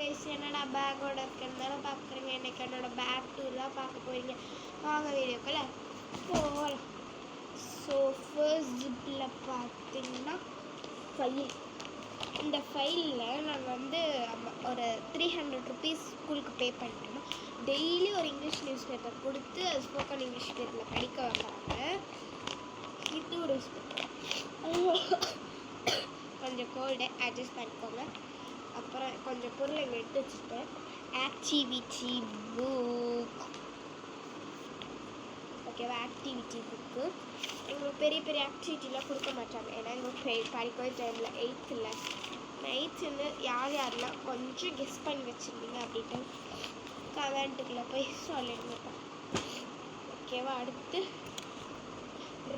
Guys என்னடா பேக்கோட இருக்கிறதுனால பார்க்குறீங்க. எனக்கு என்னோட பேக் டூர் தான் பார்க்க போகிறீங்க. வாங்க வீடியோக்குள்ள போகலாம். ஸோ ஃபர்ஸ்ட் ஜிப்பில் பார்த்தீங்கன்னா ஃபைல். இந்த ஃபைலில் நாங்கள் வந்து ஒரு 300 ருபீஸ் ஸ்கூலுக்கு பே பண்ணிட்டோம். டெய்லி ஒரு இங்கிலீஷ் நியூஸ் பேப்பர் கொடுத்து அது ஸ்போக்கன் இங்கிலீஷ் பேப்பரில் படிக்க வைப்பாங்க. இது ஒரு கொஞ்சம் கோல்டு அட்ஜஸ்ட் பண்ணிக்கோங்க. அப்புறம் கொஞ்சம் பொருள் எங்கள் எடுத்து வச்சுட்டேன். ஆக்டிவிட்டி புக், ஓகேவா? ஆக்டிவிட்டி புக்கு எங்களுக்கு பெரிய பெரிய ஆக்டிவிட்டிலாம் கொடுக்க மாட்டாங்க. ஏன்னா எங்களுக்கு படிக்கவே டைமில் 8th யார் யாரெல்லாம் கொஞ்சம் கெஸ் பண்ணி வச்சுருந்தீங்க அப்படின்ட்டு கமெண்ட்டுக்குள்ளே போய் சொல்லிடுங்கப்பா, ஓகேவா? அடுத்து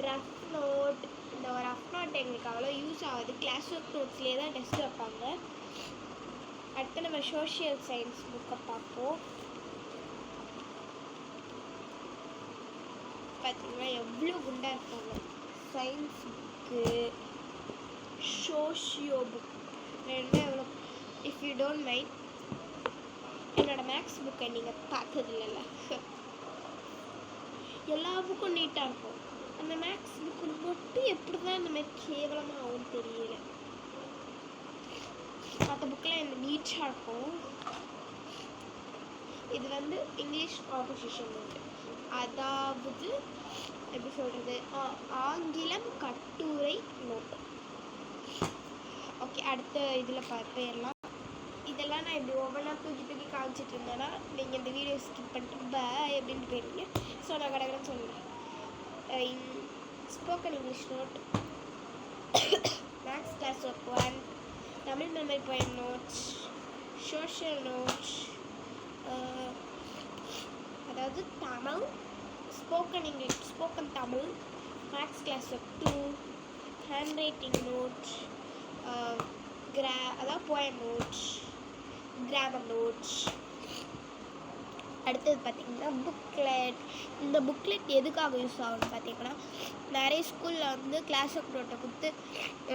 ரஃப் நோட். இந்த ஒரு ரஃப் நோட் எங்களுக்கு அவ்வளோ யூஸ் ஆகுது. கிளாஸ் ஒர்க் நோட்ஸ்லேயே தான் டெஸ்ட் வைப்பாங்க. அடுத்து நம்ம சோஷியல் சயின்ஸ் புக்கை பார்ப்போம். பார்த்தீங்கன்னா எவ்வளோ குண்டாக இருப்பாங்க. சயின்ஸ் புக்கு, சோஷியோ புக் ரெண்டு எவ்வளோ. இஃப் யூ டோன்ட் மைண்ட், என்னோடய மேக்ஸ் புக்கை நீங்கள் பார்த்தது இல்லைல்ல, எல்லா புக்கும் நீட்டாக இருக்கும். அந்த மேக்ஸ் புக்கு மட்டும் எப்படி தான் இந்த மாதிரி கேவலமாக ஆகும் தெரியல. மற்ற புக்கெலாம் எனக்கு நீட்டாக இருக்கும். இது வந்து இங்கிலீஷ் காம்போசிஷன் நோட்டு, அதாவது எப்படி சொல்கிறது, ஆங்கிலம் கட்டுரை நோட்டு. ஓகே, அடுத்த இதில் பார்ப்பேன். இதெல்லாம் நான் இப்படி ஒவ்வொன்றா தூக்கி தூக்கி காமிச்சிட்டு இருந்தேன்னா நீங்கள் இந்த வீடியோ ஸ்கிப் பண்ணிட்டு பாய் எப்படின்ட்டு போயிருவீங்க. ஸோ நான் கடகடன்னு சொல்கிறேன். Spoken English note, maths class work 1, Tamil memory point notes, social notes, அதாவது Tamil spoken English, spoken Tamil, maths class work 2, handwriting notes, அதாவது போயம் நோட்ஸ், கிராமர் நோட்ஸ். அடுத்தது பார்த்திங்கன்னா புக்லெட். இந்த புக்லெட் எதுக்காக யூஸ் ஆகும்னு பார்த்திங்கன்னா, நிறைய ஸ்கூலில் வந்து கிளாஸ் ஒர்க் நோட்டை கொடுத்து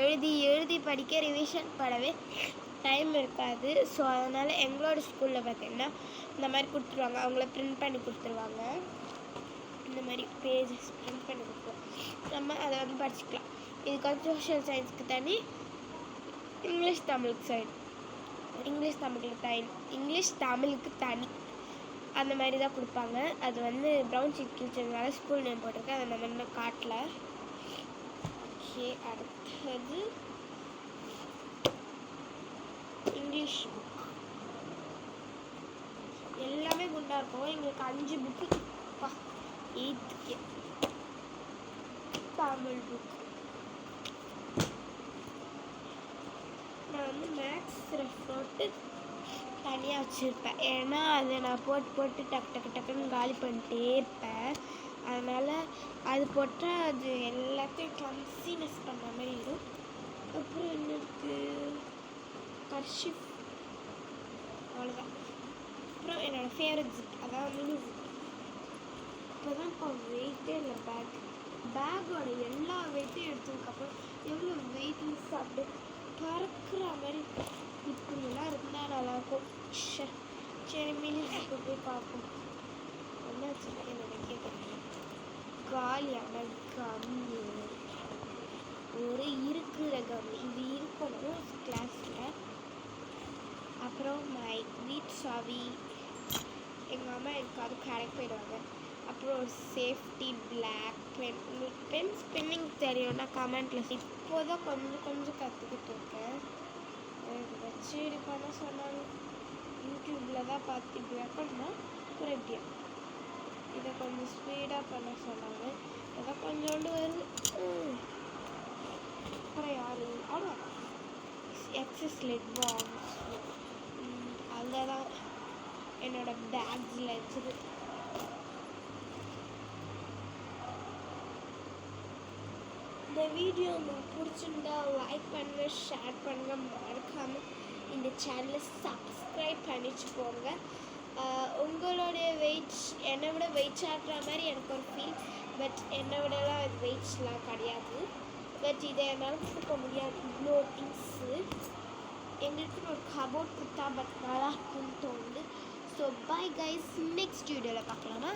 எழுதி படிக்க ரிவிஷன் பண்ணவே டைம் இருக்காது. ஸோ அதனால் எங்களோட ஸ்கூலில் பார்த்திங்கன்னா இந்த மாதிரி கொடுத்துருவாங்க. அவங்கள ப்ரிண்ட் பண்ணி கொடுத்துருவாங்க. இந்த மாதிரி பேஜஸ் ப்ரிண்ட் பண்ணி கொடுத்துருவாங்க. நம்ம அதை வந்து படிச்சுக்கலாம். இதுக்கு வந்து சோஷியல் சயின்ஸுக்கு தனி, இங்கிலீஷ் தமிழுக்கு தனி, அந்த மாதிரி தான் கொடுப்பாங்க. அது வந்து ப்ரௌன் ஷீட் கிழிச்சதுனால ஸ்கூல் நேம் போட்டிருக்கு, அதை நம்ம இன்னும் காட்டல. ஓகே, அடுத்தது இங்கிலீஷ் புக். எல்லாமே குண்டாக இருக்கும். எங்களுக்கு 5 புக்கு. 8th Tamil book. நான் வந்து மேக்ஸ் ரஃப் நோட்டு தனியாக வச்சுருப்பேன். ஏன்னா அதை நான் போட்டு டக்குன்னு காலி பண்ணிட்டே இருப்பேன். அதனால் அது போட்டால் அது எல்லாத்தையும் கிளம்சினஸ் பண்ணுற மாதிரி இருக்கும். அப்புறம் என்ன இருக்குது, கர்ஷிப், அவ்வளோதான். அப்புறம் என்னோடய ஃபேவரட் ஜிப், அதாவது மினி ஜிப். இப்போ தான் இப்போ வெயிட்டே இல்லை பேக்கோட எல்லா வெயிட்டையும் எடுத்ததுக்கப்புறம் எவ்வளோ வெயிட்லெஸ் அப்படி பறக்கிற மாதிரி இப்படிலாம் இருந்தால் நல்லாயிருக்கும். சரி, மினி ஜிப்பை போய் பார்ப்போம். என்ன வச்சுருக்கேன் என்னோட கேட்குறேன். காலியான கம்மி, ஒரு இருக்கிற கம்மி, இது இருக்கணும் கிளாஸில். அப்புறம் மை வீட் சாவி, எங்கள் அம்மா எனக்கு அது கரெக்ட் போயிடுவாங்க. அப்புறம் சேஃப்டி பிளாக் பென் ஸ்பின்னிங் தெரியும்னா கமெண்ட்டில். இப்போ தான் கொஞ்சம் கற்றுக்கிட்டு இருக்கேன். வச்சு இது பண்ண சொன்னாங்க. யூடியூப்பில் தான் பார்த்து இப்படி பண்ணால் அப்புறம் எப்படியா இதை கொஞ்சம் ஸ்பீடாக பண்ண சொன்னாங்க. அதான் கொஞ்சோண்டு வருது. அப்புறம் யார் ஆனால் எக்ஸஸ் லெட் பாக்ஸ், அங்கதான் என்னோட பேக்ஸில் வச்சுது. இந்த வீடியோ உங்களுக்கு பிடிச்சிருந்தா லைக் பண்ணுங்கள், ஷேர் பண்ணுங்கள், மறக்காமல் இந்த சேனலை சப்ஸ்கிரைப் பண்ணிட்டு போங்க. உங்களுடைய வெயிட்ஸ் என்னை விட வெயிட் ஆடுற மாதிரி எனக்கு ஒரு ஃபீல். பட் என்னை விடலாம் அது வெயிட்ஸ்லாம் கிடையாது. பட் இதை என்னால் கொடுக்க முடியாது, இவ்வளோ திங்ஸு. எங்களுக்கு ஒரு கபோர்ட் கொடுத்தா பட் நல்லா இருக்கும்னு தோணுது. ஸோ பை கைஸ், நெக்ஸ்ட் வீடியோவில் பார்க்கலாமா?